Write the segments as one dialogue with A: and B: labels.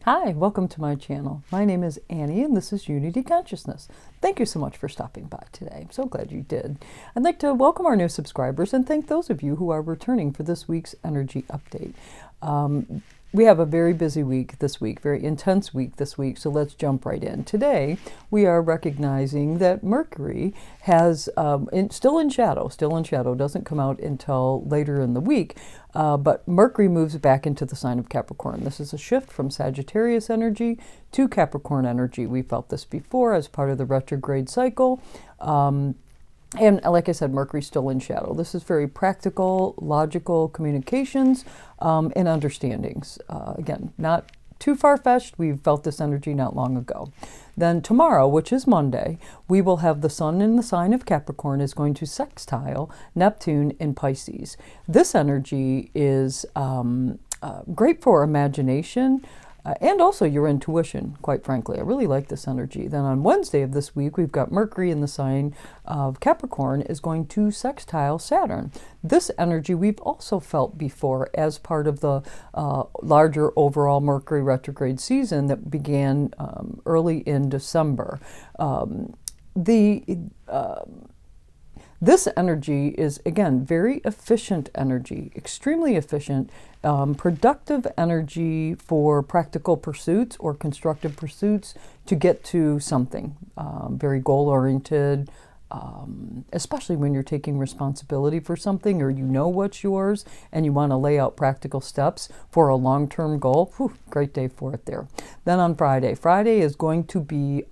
A: Hi, welcome to my channel. My name is Annie and this is Unity Consciousness. Thank you so much for stopping by today. I'm so glad you did. I'd like to welcome our new subscribers and thank those of you who are returning for this week's energy update. We have a very busy week this week, very intense week this week, so let's jump right in. Today, we are recognizing that Mercury has, still in shadow, doesn't come out until later in the week, but Mercury moves back into the sign of Capricorn. This is a shift from Sagittarius energy to Capricorn energy. We felt this before as part of the retrograde cycle. And like I said, Mercury's still in shadow. This is very practical, logical communications and understandings. Again, not too far-fetched. We felt this energy not long ago. Then tomorrow, which is Monday, we will have the Sun in the sign of Capricorn is going to sextile Neptune in Pisces. This energy is great for imagination, and also your intuition, quite frankly. I really like this energy. Then on Wednesday of this week, we've got Mercury in the sign of Capricorn is going to sextile Saturn. This energy we've also felt before as part of the larger overall Mercury retrograde season that began early in December. This energy is, again, very efficient energy, extremely efficient, productive energy for practical pursuits or constructive pursuits to get to something. Very goal-oriented, especially when you're taking responsibility for something or you know what's yours and you want to lay out practical steps for a long-term goal. Whew, great day for it there. Then on Friday. Friday is going to be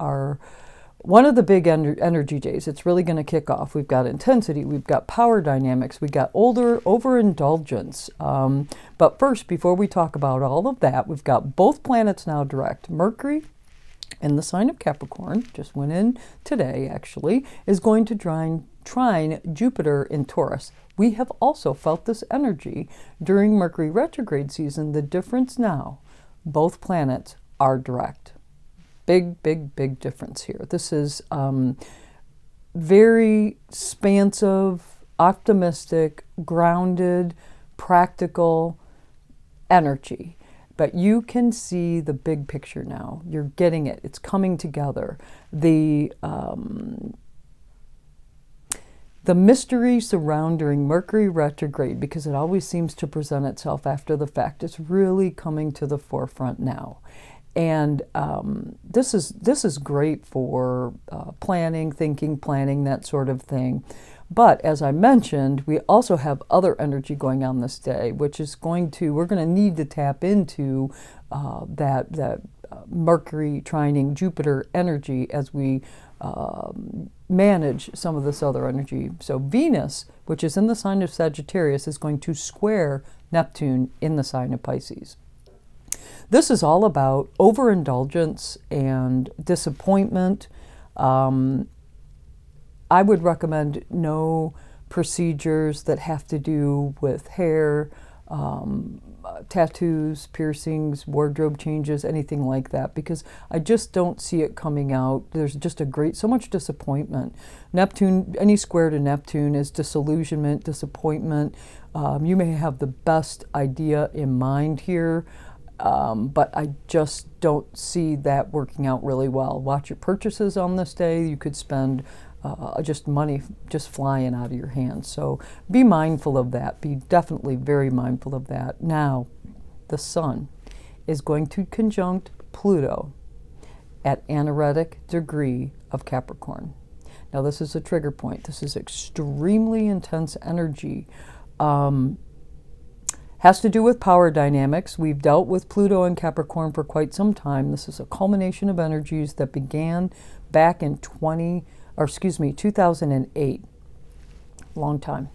A: one of the big energy days. It's really going to kick off. We've got intensity, we've got power dynamics, we've got overindulgence. But first, before we talk about all of that, we've got both planets now direct. Mercury in the sign of Capricorn, just went in today actually, is going to trine Jupiter in Taurus. We have also felt this energy during Mercury retrograde season. The difference now, both planets are direct. Big difference here. This is very expansive, optimistic, grounded, practical energy. But you can see the big picture now. You're getting it. It's coming together. The mystery surrounding Mercury retrograde, because it always seems to present itself after the fact, is really coming to the forefront now. And this is great for planning, thinking, planning, that sort of thing. But as I mentioned, we also have other energy going on this day, which is we're going to need to tap into that Mercury trining Jupiter energy as we manage some of this other energy. So Venus, which is in the sign of Sagittarius, is going to square Neptune in the sign of Pisces. This is all about overindulgence and disappointment. I would recommend no procedures that have to do with hair, tattoos, piercings, wardrobe changes, anything like that, because I just don't see it coming out. There's just so much disappointment. Neptune, any square to Neptune is disillusionment, disappointment. You may have the best idea in mind here, but I just don't see that working out really well. Watch your purchases on this day. You could spend just money just flying out of your hands. So be mindful of that. Be definitely very mindful of that. Now, the Sun is going to conjunct Pluto at anaretic degree of Capricorn. Now, this is a trigger point. This is extremely intense energy. Has to do with power dynamics. We've dealt with Pluto and Capricorn for quite some time. This is a culmination of energies that began back in 2008. Long time.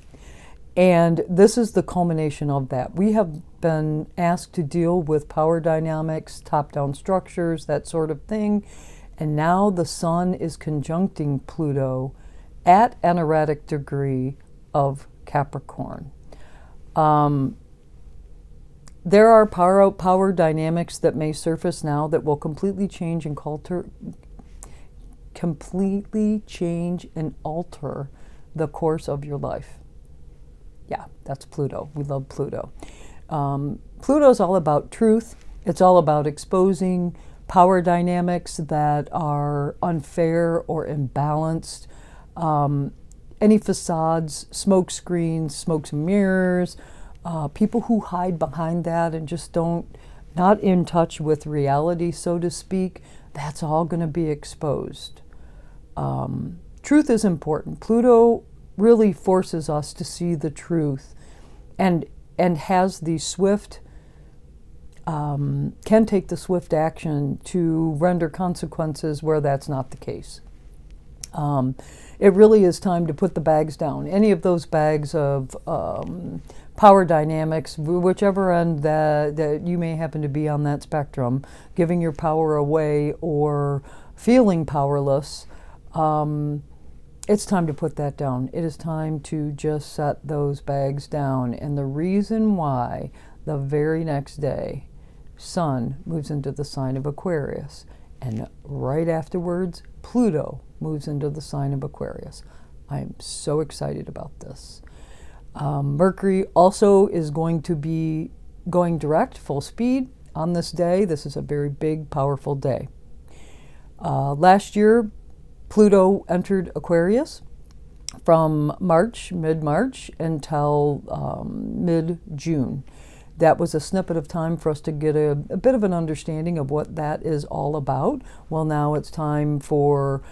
A: And this is the culmination of that. We have been asked to deal with power dynamics, top-down structures, that sort of thing. And now the Sun is conjuncting Pluto at anaretic degree of Capricorn. There are power dynamics that may surface now that will completely change and alter the course of your life. Yeah, that's Pluto. We love Pluto. Pluto is all about truth It's all about exposing power dynamics that are unfair or imbalanced. Any facades, smoke screens, smokes and mirrors, people who hide behind that and just not in touch with reality, so to speak, that's all going to be exposed. Truth is important. Pluto really forces us to see the truth and has the swift, can take the swift action to render consequences where that's not the case. It really is time to put the bags down. Any of those bags of power dynamics, whichever end that you may happen to be on that spectrum, giving your power away or feeling powerless, it's time to put that down. It is time to just set those bags down. And the reason why, the very next day, Sun moves into the sign of Aquarius, and right afterwards, Pluto moves into the sign of Aquarius. I'm so excited about this. Mercury also is going to be going direct, full speed on this day. This is a very big, powerful day. Last year, Pluto entered Aquarius from mid-March, until mid-June. That was a snippet of time for us to get a bit of an understanding of what that is all about. Well, now it's time for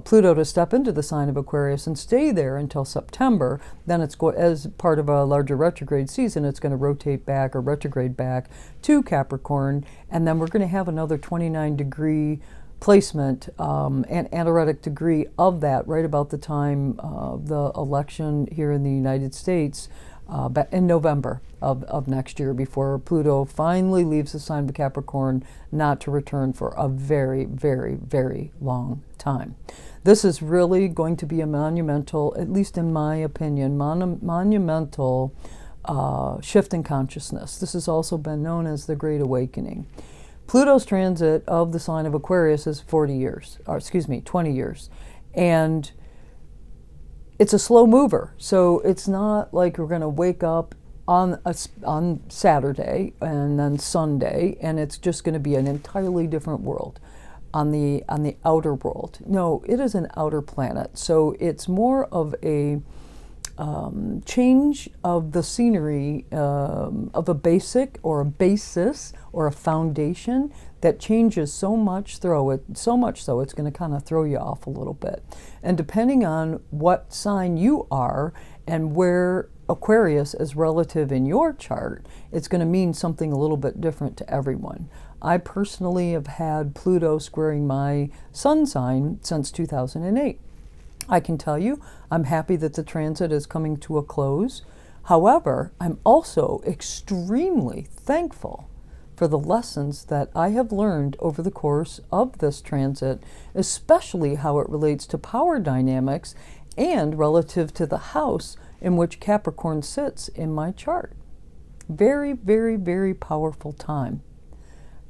A: Pluto to step into the sign of Aquarius and stay there until September. Then as part of a larger retrograde season, it's going to rotate back or retrograde back to Capricorn. And then we're going to have another 29-degree placement, an anaretic degree of that right about the time of the election here in the United States, in November of next year, before Pluto finally leaves the sign of Capricorn, not to return for a very, very, very long time. This is really going to be a monumental, at least in my opinion, monumental shift in consciousness. This has also been known as the Great Awakening. Pluto's transit of the sign of Aquarius is 20 years. And it's a slow mover, so it's not like we're going to wake up on Saturday and then Sunday, and it's just going to be an entirely different world on the outer world. No, it is an outer planet, so it's more of a change of the scenery, of a basic or a basis or a foundation that changes so much so it's going to kind of throw you off a little bit. And depending on what sign you are and where Aquarius is relative in your chart, it's going to mean something a little bit different to everyone. I personally have had Pluto squaring my sun sign since 2008. I can tell you, I'm happy that the transit is coming to a close. However, I'm also extremely thankful for the lessons that I have learned over the course of this transit, especially how it relates to power dynamics and relative to the house in which Capricorn sits in my chart. Very, very, very powerful time.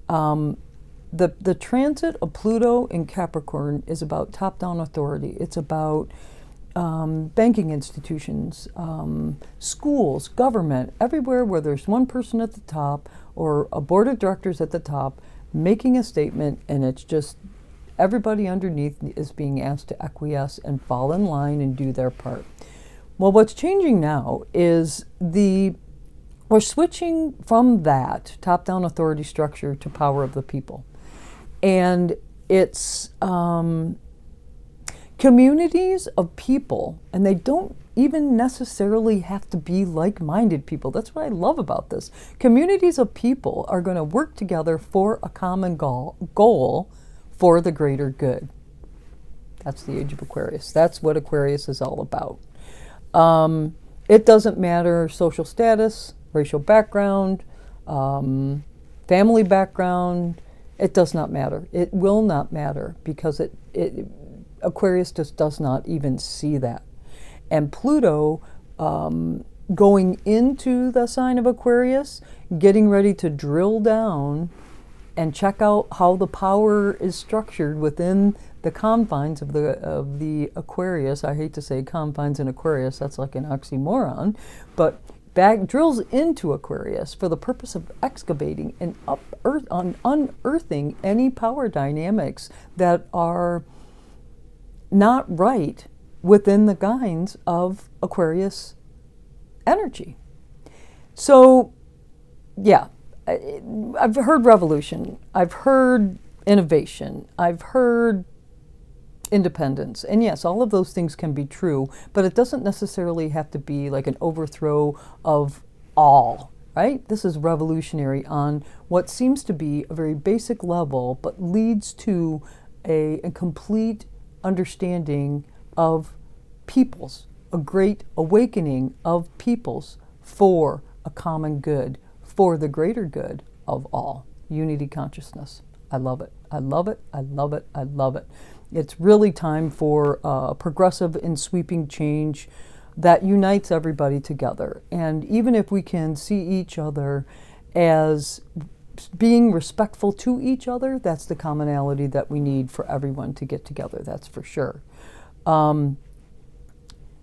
A: The transit of Pluto in Capricorn is about top-down authority. It's about banking institutions, schools, government, everywhere where there's one person at the top or a board of directors at the top making a statement, and it's just everybody underneath is being asked to acquiesce and fall in line and do their part. Well, what's changing now is we're switching from that top-down authority structure to power of the people. And it's communities of people, and they don't even necessarily have to be like-minded people. That's what I love about this. Communities of people are going to work together for a common goal for the greater good. That's the age of Aquarius. That's what Aquarius is all about. It doesn't matter social status, racial background, family background. It does not matter. It will not matter, because Aquarius just does not even see that. And Pluto going into the sign of Aquarius, getting ready to drill down and check out how the power is structured within the confines of the Aquarius. I hate to say confines in Aquarius, that's like an oxymoron, but drills into Aquarius for the purpose of excavating and unearthing any power dynamics that are not right within the guides of Aquarius energy. So, yeah, I've heard revolution, I've heard innovation, I've heard independence. And yes, all of those things can be true, but it doesn't necessarily have to be like an overthrow of all, right? This is revolutionary on what seems to be a very basic level, but leads to a complete understanding of peoples, a great awakening of peoples for a common good, for the greater good of all. Unity consciousness. I love it. I love it. I love it. I love it. It's really time for progressive and sweeping change that unites everybody together. And even if we can see each other as being respectful to each other, that's the commonality that we need for everyone to get together, that's for sure.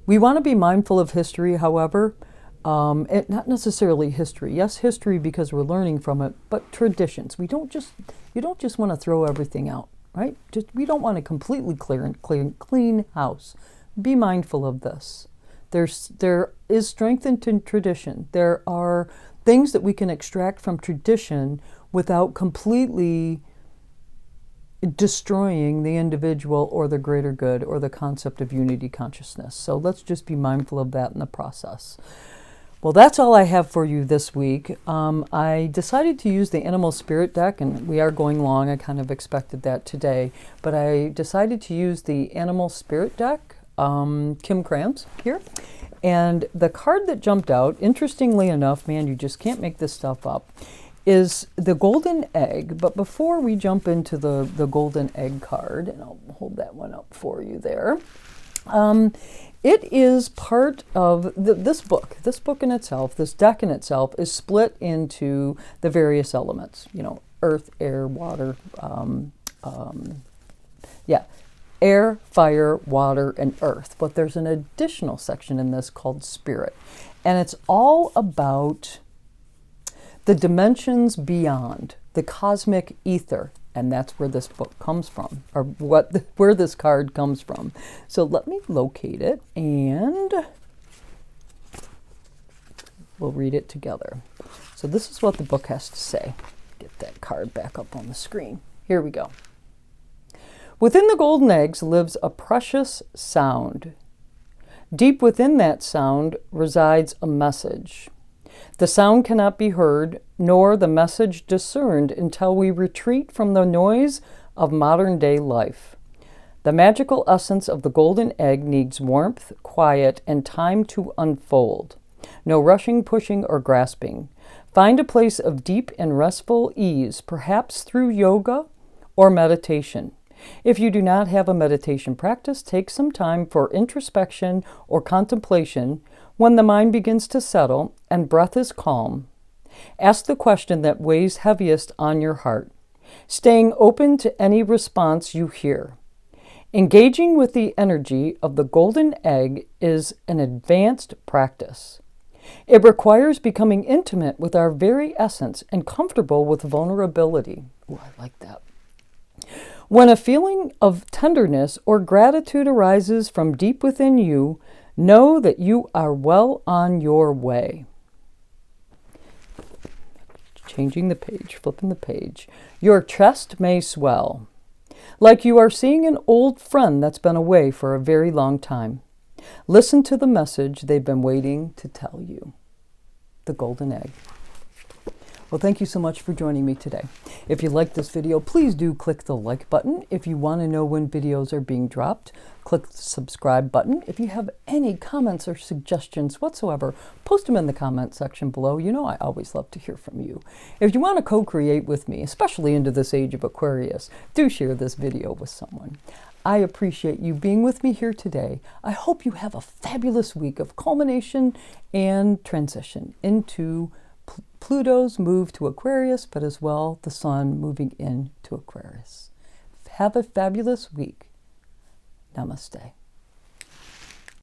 A: We want to be mindful of history, however, not necessarily history. Yes, history because we're learning from it, but traditions. You don't just want to throw everything out, right? We don't want to completely clean house. Be mindful of this. There is strength in tradition. There are things that we can extract from tradition without completely destroying the individual or the greater good or the concept of unity consciousness. So let's just be mindful of that in the process. Well, that's all I have for you this week. I decided to use the Animal Spirit deck, and we are going long. I kind of expected that today. But I decided to use the Animal Spirit deck, Kim Krams here. And the card that jumped out, interestingly enough, man, you just can't make this stuff up, is the Golden Egg. But before we jump into the Golden Egg card, and I'll hold that one up for you there, it is part of this book. This book in itself, this deck in itself, is split into the various elements. You know, earth, air, water, air, fire, water, and earth. But there's an additional section in this called spirit. And it's all about the dimensions beyond, the cosmic ether. And that's where this book comes from, or where this card comes from. So let me locate it, and we'll read it together. So this is what the book has to say. Get that card back up on the screen. Here we go. Within the golden eggs lives a precious sound. Deep within that sound resides a message. The sound cannot be heard, nor the message discerned until we retreat from the noise of modern-day life. The magical essence of the golden egg needs warmth, quiet, and time to unfold. No rushing, pushing, or grasping. Find a place of deep and restful ease, perhaps through yoga or meditation. If you do not have a meditation practice, take some time for introspection or contemplation when the mind begins to settle and breath is calm. Ask the question that weighs heaviest on your heart, staying open to any response you hear. Engaging with the energy of the golden egg is an advanced practice. It requires becoming intimate with our very essence and comfortable with vulnerability. Ooh, I like that. When a feeling of tenderness or gratitude arises from deep within you, know that you are well on your way. Changing the page, flipping the page. Your chest may swell, like you are seeing an old friend that's been away for a very long time. Listen to the message they've been waiting to tell you. The golden egg. Well, thank you so much for joining me today. If you liked this video, please do click the like button. If you want to know when videos are being dropped, click the subscribe button. If you have any comments or suggestions whatsoever, post them in the comment section below. You know I always love to hear from you. If you want to co-create with me, especially into this age of Aquarius, do share this video with someone. I appreciate you being with me here today. I hope you have a fabulous week of culmination and transition into Pluto's move to Aquarius, but as well the Sun moving into Aquarius. Have a fabulous week. Namaste.